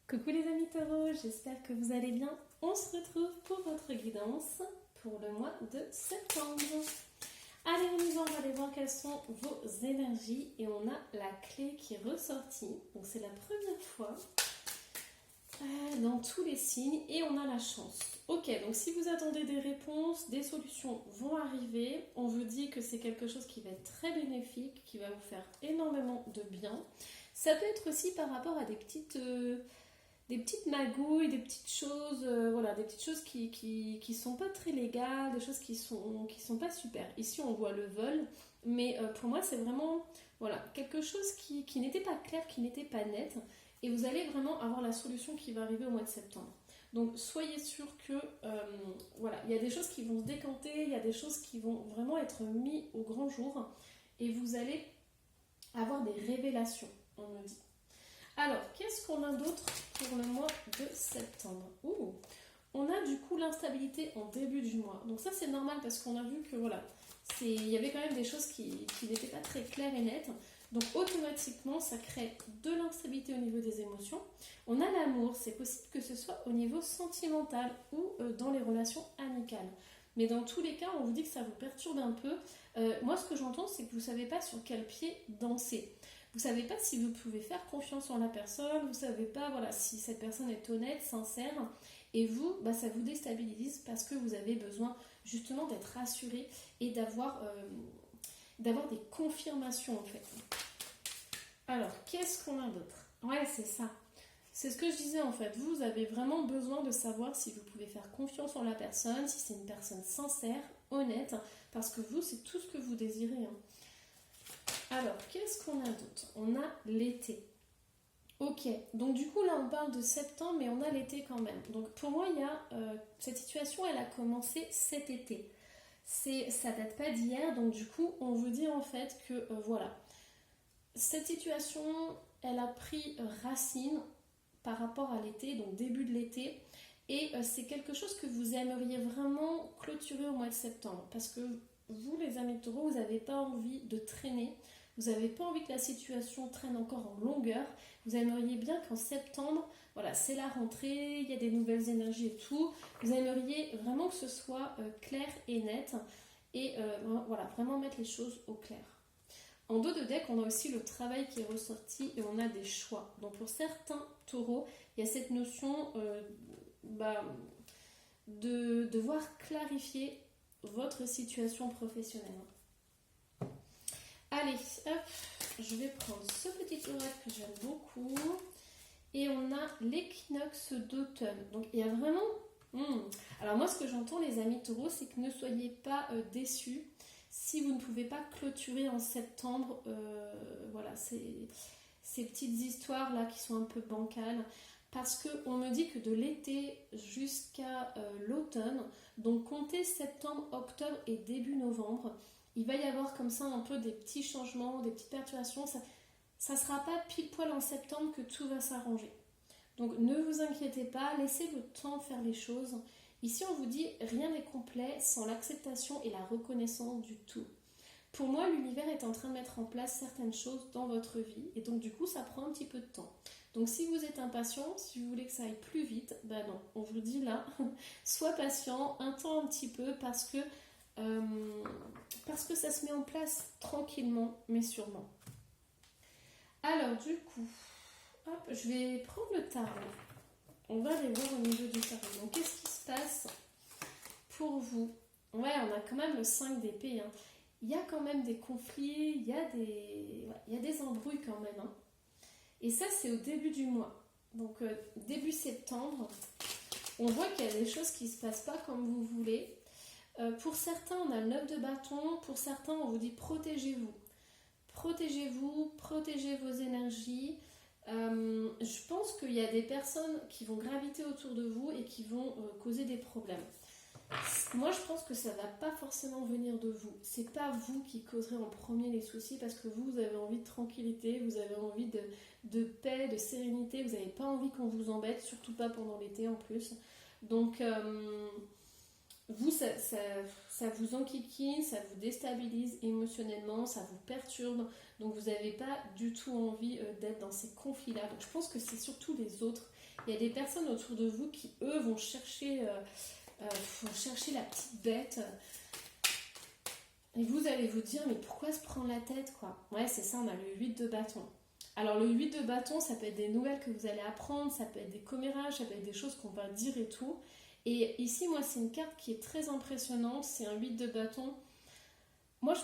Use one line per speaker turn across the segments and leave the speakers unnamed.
Coucou les amis taureaux, j'espère que vous allez bien. On se retrouve pour votre guidance pour le mois de septembre. Allez, on va aller voir quelles sont vos énergies et on a la clé qui est ressortie. Donc c'est la première fois dans tous les signes et on a la chance. Ok, donc si vous attendez des réponses, des solutions vont arriver. On vous dit que c'est quelque chose qui va être très bénéfique, qui va vous faire énormément de bien. Ça peut être aussi par rapport à des petites magouilles, des petites choses, voilà, des petites choses qui sont pas très légales, des choses qui sont pas super. Ici, on voit le vol, mais pour moi, c'est vraiment, voilà, quelque chose qui n'était pas clair, qui n'était pas net, et vous allez vraiment avoir la solution qui va arriver au mois de septembre. Donc, soyez sûr que, voilà, il y a des choses qui vont se décanter, il y a des choses qui vont vraiment être mises au grand jour, et vous allez avoir des révélations, on me dit. Alors, qu'est-ce qu'on a d'autre pour le mois de septembre? On a du coup l'instabilité en début du mois. Donc ça, c'est normal parce qu'on a vu que voilà, il y avait quand même des choses qui n'étaient pas très claires et nettes. Donc automatiquement, ça crée de l'instabilité au niveau des émotions. On a l'amour, c'est possible que ce soit au niveau sentimental ou dans les relations amicales. Mais dans tous les cas, on vous dit que ça vous perturbe un peu. Moi, ce que j'entends, c'est que vous ne savez pas sur quel pied danser. Vous ne savez pas si vous pouvez faire confiance en la personne, vous ne savez pas voilà, si cette personne est honnête, sincère, et vous, ça vous déstabilise parce que vous avez besoin justement d'être rassuré et d'avoir des confirmations en fait. Alors, qu'est-ce qu'on a d'autre? Ouais, c'est ça. C'est ce que je disais en fait. Vous avez vraiment besoin de savoir si vous pouvez faire confiance en la personne, si c'est une personne sincère, honnête, parce que vous, c'est tout ce que vous désirez. Alors, qu'est-ce qu'on a d'autre? On a l'été. Ok, donc du coup là on parle de septembre mais on a l'été quand même. Donc pour moi il y a cette situation, elle a commencé cet été. Ça date pas d'hier, donc du coup on vous dit en fait que voilà, cette situation elle a pris racine par rapport à l'été, donc début de l'été. Et c'est quelque chose que vous aimeriez vraiment clôturer au mois de septembre. Parce que vous, les amis taureaux, vous n'avez pas envie de traîner. Vous n'avez pas envie que la situation traîne encore en longueur. Vous aimeriez bien qu'en septembre, voilà, c'est la rentrée, il y a des nouvelles énergies et tout. Vous aimeriez vraiment que ce soit clair et net. Et voilà, vraiment mettre les choses au clair. En dos de deck, on a aussi le travail qui est ressorti et on a des choix. Donc pour certains taureaux, il y a cette notion de devoir clarifier votre situation professionnelle. Allez, hop, je vais prendre ce petit oracle que j'aime beaucoup. Et on a l'équinoxe d'automne. Donc il y a vraiment... Alors moi, ce que j'entends, les amis taureaux, c'est que ne soyez pas déçus si vous ne pouvez pas clôturer en septembre voilà, ces petites histoires là qui sont un peu bancales. Parce qu'on me dit que de l'été jusqu'à l'automne, donc comptez septembre, octobre et début novembre, il va y avoir comme ça un peu des petits changements, des petites perturbations. Ça ne sera pas pile poil en septembre que tout va s'arranger. Donc ne vous inquiétez pas, laissez le temps faire les choses. Ici on vous dit rien n'est complet sans l'acceptation et la reconnaissance du tout. Pour moi, l'univers est en train de mettre en place certaines choses dans votre vie et donc du coup ça prend un petit peu de temps. Donc si vous êtes impatient, si vous voulez que ça aille plus vite, non, on vous dit là, sois patient, un temps un petit peu parce que ça se met en place tranquillement mais sûrement. Alors du coup, hop, je vais prendre le tarot. On va aller voir au niveau du tarot. Donc qu'est-ce qui se passe pour vous? Ouais, on a quand même le 5 d'épée. Il y a quand même des conflits, il y a des embrouilles quand même. Et ça, c'est au début du mois. Donc, début septembre, on voit qu'il y a des choses qui ne se passent pas comme vous voulez. Pour certains, on a le 9 de bâton. Pour certains, on vous dit protégez-vous. Protégez-vous, protégez vos énergies. Je pense qu'il y a des personnes qui vont graviter autour de vous et qui vont causer des problèmes. Moi, je pense que ça ne va pas forcément venir de vous. C'est pas vous qui causerez en premier les soucis parce que vous avez envie de tranquillité, vous avez envie de paix, de sérénité. Vous n'avez pas envie qu'on vous embête, surtout pas pendant l'été en plus. Donc, vous, ça vous enquiquine, ça vous déstabilise émotionnellement, ça vous perturbe. Donc, vous n'avez pas du tout envie d'être dans ces conflits-là. Donc, je pense que c'est surtout les autres Il y a des personnes autour de vous qui, eux, vont chercher la petite bête. Et vous allez vous dire, mais pourquoi se prendre la tête, quoi? Ouais, c'est ça, on a le 8 de bâton. Alors, le 8 de bâton, ça peut être des nouvelles que vous allez apprendre, ça peut être des commérages, ça peut être des choses qu'on va dire et tout. Et ici, moi, c'est une carte qui est très impressionnante, c'est un 8 de bâton. Moi,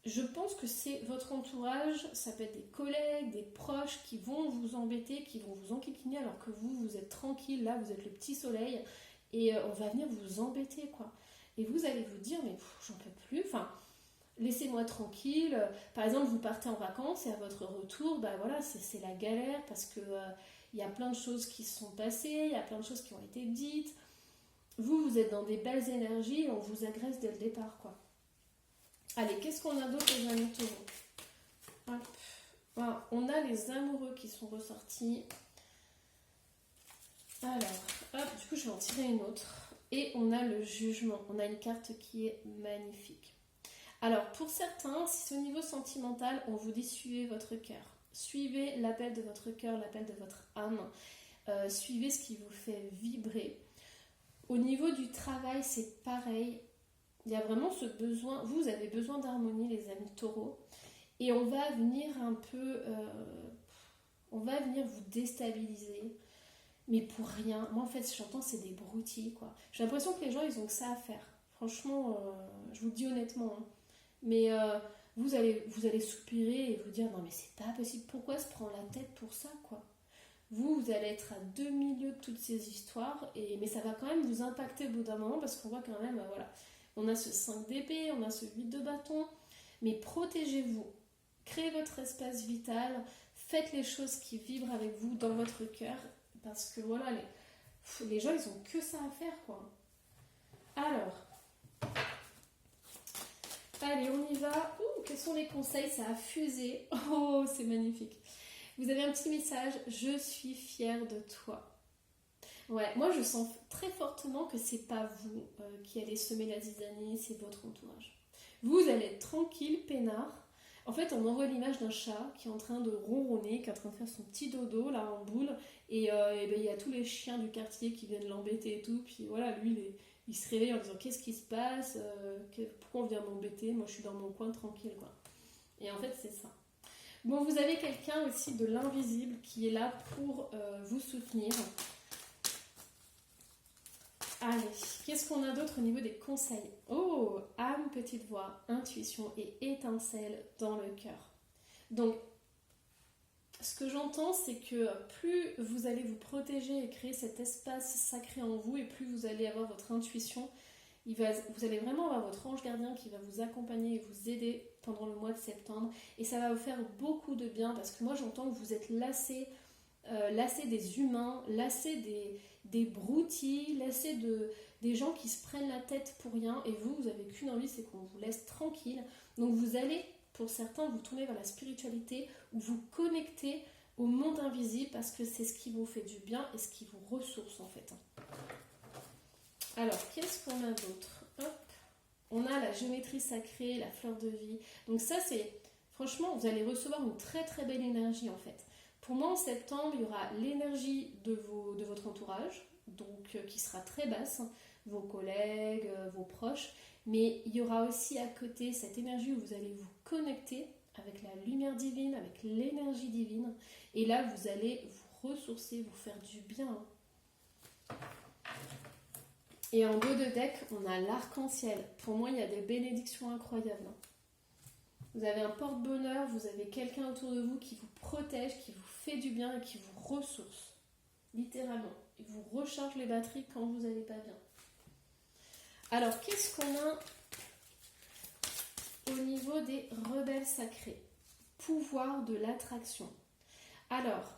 je pense que c'est votre entourage, ça peut être des collègues, des proches qui vont vous embêter, qui vont vous enquiquiner alors que vous êtes tranquille, là, vous êtes le petit soleil, et on va venir vous embêter, quoi. Et vous allez vous dire, mais j'en peux plus, enfin... Laissez-moi tranquille. Par exemple, vous partez en vacances et à votre retour, bah voilà, c'est la galère parce que y a plein de choses qui se sont passées, il y a plein de choses qui ont été dites. Vous êtes dans des belles énergies et on vous agresse dès le départ, quoi. Allez, qu'est-ce qu'on a d'autre, les amis taureaux? Voilà, on a les amoureux qui sont ressortis. Alors, hop, du coup, je vais en tirer une autre. Et on a le jugement. On a une carte qui est magnifique. Alors, pour certains, si c'est au niveau sentimental, on vous dit suivez votre cœur. Suivez l'appel de votre cœur, l'appel de votre âme. Suivez ce qui vous fait vibrer. Au niveau du travail, c'est pareil. Il y a vraiment ce besoin. Vous avez besoin d'harmonie, les amis taureaux. Et on va venir un peu... on va venir vous déstabiliser. Mais pour rien. Moi, en fait, j'entends, c'est des broutilles, quoi. J'ai l'impression que les gens, ils ont que ça à faire. Franchement, je vous le dis honnêtement, hein. Mais vous allez soupirer et vous dire non mais c'est pas possible, pourquoi se prendre la tête pour ça, quoi? Vous allez être à deux milieux de toutes ces histoires, mais ça va quand même vous impacter au bout d'un moment parce qu'on voit quand même, voilà, on a ce 5 d'épée, on a ce 8 de bâton, mais protégez-vous, créez votre espace vital, faites les choses qui vibrent avec vous dans votre cœur parce que voilà, les gens ils ont que ça à faire, quoi. Alors, allez, on y va. Quels sont les conseils? Ça a fusé. Oh, c'est magnifique. Vous avez un petit message. Je suis fière de toi. Ouais, moi je sens très fortement que c'est pas vous qui allez semer la zizanie, c'est votre entourage. Vous allez être tranquille, peinard. En fait, on envoie l'image d'un chat qui est en train de ronronner, qui est en train de faire son petit dodo là en boule. Et ben, y a tous les chiens du quartier qui viennent l'embêter et tout. Puis voilà, lui, il se réveille en disant qu'est-ce qui se passe, pourquoi on vient m'embêter, moi je suis dans mon coin tranquille, quoi. Et en fait c'est ça. Bon, vous avez quelqu'un aussi de l'invisible qui est là pour vous soutenir. Allez, qu'est-ce qu'on a d'autre au niveau des conseils? Oh, âme, petite voix, intuition et étincelle dans le cœur. Donc, ce que j'entends, c'est que plus vous allez vous protéger et créer cet espace sacré en vous, et plus vous allez avoir votre intuition, vous allez vraiment avoir votre ange gardien qui va vous accompagner et vous aider pendant le mois de septembre. Et ça va vous faire beaucoup de bien, parce que moi j'entends que vous êtes lassé des humains, lassé des broutilles, lassé des gens qui se prennent la tête pour rien. Et vous avez qu'une envie, c'est qu'on vous laisse tranquille. Donc vous allez... Pour certains, vous tournez vers la spiritualité ou vous connectez au monde invisible parce que c'est ce qui vous fait du bien et ce qui vous ressource en fait. Alors, qu'est-ce qu'on a d'autre? Hop. On a la géométrie sacrée, la fleur de vie. Donc ça, c'est... Franchement, vous allez recevoir une très très belle énergie en fait. Pour moi, en septembre, il y aura l'énergie de votre entourage, donc qui sera très basse, vos collègues, vos proches. Mais il y aura aussi à côté cette énergie où vous allez vous connecter avec la lumière divine, avec l'énergie divine. Et là, vous allez vous ressourcer, vous faire du bien. Et en dos de deck, on a l'arc-en-ciel. Pour moi, il y a des bénédictions incroyables. Vous avez un porte-bonheur, vous avez quelqu'un autour de vous qui vous protège, qui vous fait du bien et qui vous ressource. Littéralement. Il vous recharge les batteries quand vous n'allez pas bien. Alors, qu'est-ce qu'on a au niveau des rebelles sacrés? Pouvoir de l'attraction. Alors,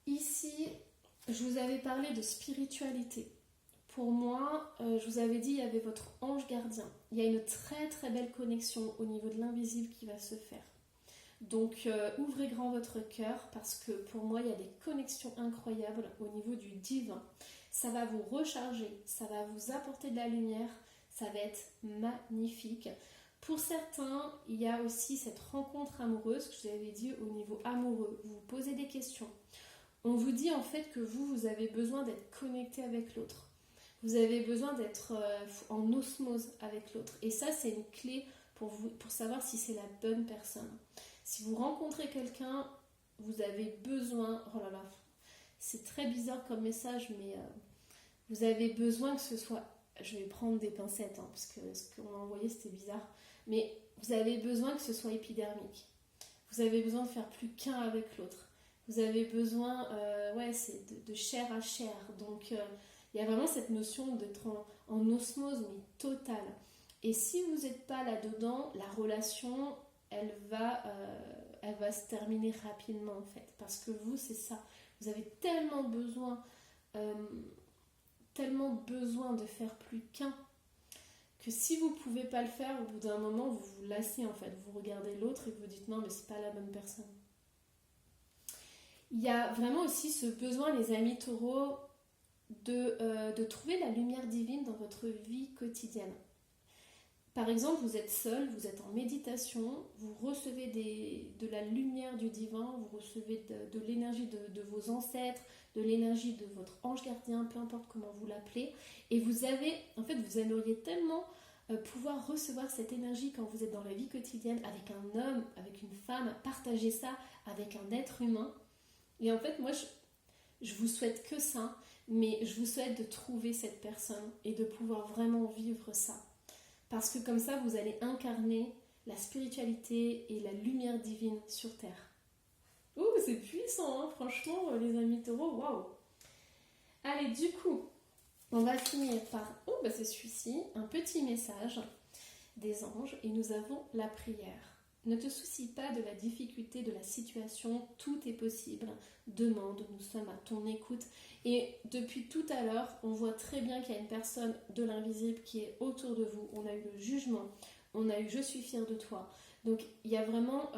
ici, je vous avais parlé de spiritualité. Pour moi, je vous avais dit, il y avait votre ange gardien. Il y a une très très belle connexion au niveau de l'invisible qui va se faire. Donc, ouvrez grand votre cœur parce que pour moi, il y a des connexions incroyables au niveau du divin. Ça va vous recharger, ça va vous apporter de la lumière, ça va être magnifique. Pour certains, il y a aussi cette rencontre amoureuse que je vous avais dit au niveau amoureux. Vous vous posez des questions. On vous dit en fait que vous avez besoin d'être connecté avec l'autre. Vous avez besoin d'être en osmose avec l'autre. Et ça, c'est une clé pour vous, pour savoir si c'est la bonne personne. Si vous rencontrez quelqu'un, vous avez besoin... Oh là là, c'est très bizarre comme message, mais vous avez besoin que ce soit... Je vais prendre des pincettes, hein, parce que ce qu'on m'a envoyé, c'était bizarre. Mais vous avez besoin que ce soit épidermique. Vous avez besoin de faire plus qu'un avec l'autre. Vous avez besoin, c'est de chair à chair. Donc, il y a vraiment cette notion d'être en osmose, mais totale. Et si vous n'êtes pas là-dedans, la relation, elle va se terminer rapidement, en fait. Parce que vous, c'est ça. Vous avez tellement besoin de faire plus qu'un, que si vous ne pouvez pas le faire, au bout d'un moment, vous vous lassez, en fait. Vous regardez l'autre et vous dites non, mais c'est pas la bonne personne. Il y a vraiment aussi ce besoin, les amis taureaux, de trouver la lumière divine dans votre vie quotidienne. Par exemple, vous êtes seul, vous êtes en méditation, vous recevez de la lumière du divin, vous recevez de l'énergie de vos ancêtres, de l'énergie de votre ange gardien, peu importe comment vous l'appelez, et vous aimeriez tellement pouvoir recevoir cette énergie quand vous êtes dans la vie quotidienne avec un homme, avec une femme, partager ça avec un être humain. Et en fait, moi, je vous souhaite que ça, mais je vous souhaite de trouver cette personne et de pouvoir vraiment vivre ça. Parce que comme ça, vous allez incarner la spiritualité et la lumière divine sur Terre. Ouh, c'est puissant, hein, franchement, les amis taureaux, waouh! Allez, du coup, on va finir par, c'est celui-ci, un petit message des anges, et nous avons la prière. Ne te soucie pas de la difficulté de la situation, tout est possible. Demande, nous sommes à ton écoute. Et depuis tout à l'heure, on voit très bien qu'il y a une personne de l'invisible qui est autour de vous. On a eu le jugement, on a eu je suis fière de toi. Donc il y a vraiment,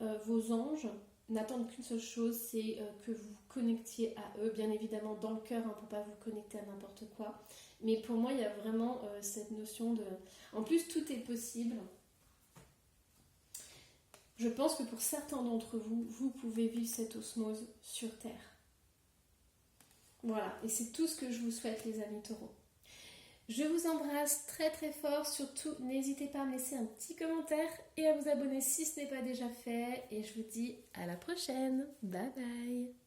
vos anges n'attendent qu'une seule chose, c'est que vous vous connectiez à eux, bien évidemment dans le cœur, hein, pour ne pas vous connecter à n'importe quoi. Mais pour moi, il y a vraiment cette notion de... En plus, tout est possible. Je pense que pour certains d'entre vous, vous pouvez vivre cette osmose sur Terre. Voilà, et c'est tout ce que je vous souhaite, les amis taureaux. Je vous embrasse très très fort. Surtout, n'hésitez pas à me laisser un petit commentaire et à vous abonner si ce n'est pas déjà fait. Et je vous dis à la prochaine. Bye bye.